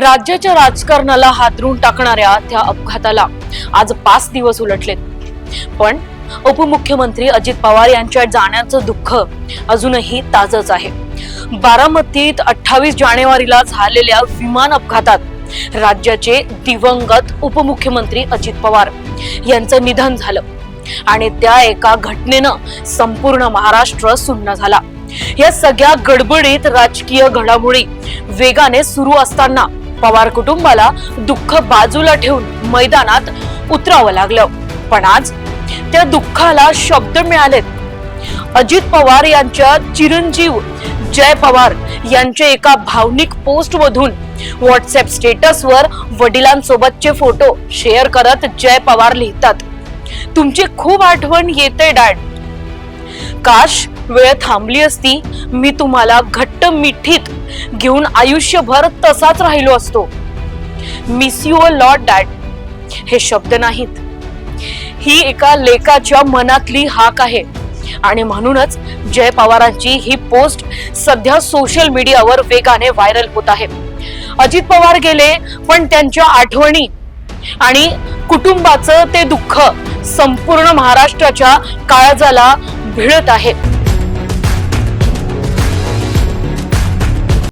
राज्याच्या राजकारणाला हादरून टाकणाऱ्या त्या अपघाताला आज 5 दिवस उलटलेत, पण उपमुख्यमंत्री अजित पवार यांच्या जाण्याचं दुःख अजूनही ताजंच आहे। बारामतीत 28 जानेवारीला झालेल्या विमान अपघातात राज्याचे दिवंगत उपमुख्यमंत्री अजित पवार यांचं निधन झालं आणि त्या एका घटनेनं संपूर्ण महाराष्ट्र सुन्न झाला। या सगळ्या गडबडीत राजकीय घडामोडी वेगाने सुरू असताना पवार कुटुंबाला दुःख बाजूला ठेवून मैदानात उतरावं लागलं, पण आज त्या दुःखाला शब्द मिळालेत। अजित पवार यांच्या चिरंजीव जय पवार यांचे एका भावनिक पोस्ट मधून व्हॉट्सअप स्टेटसवर वडिलांसोबतचे फोटो शेअर करत जय पवार लिहितात, तुमची खूप आठवण येते डॅड, काश वेळ थांबली असती, मी तुम्हाला घट्ट मिठीत घेऊन आयुष्यभर तसाच राहिलो असतो। Miss you a lot dad. हे शब्द नाहीत, ही एका लेकाच्या मनातली हाक आहे आणि म्हणूनच जय पवारांची ही पोस्ट सध्या सोशल मीडियावर वेगाने व्हायरल होत आहे। अजित पवार गेले, पण त्यांच्या आठवणी आणि कुटुंबाचं ते दुःख संपूर्ण महाराष्ट्राच्या काळजाला भिडत आहे।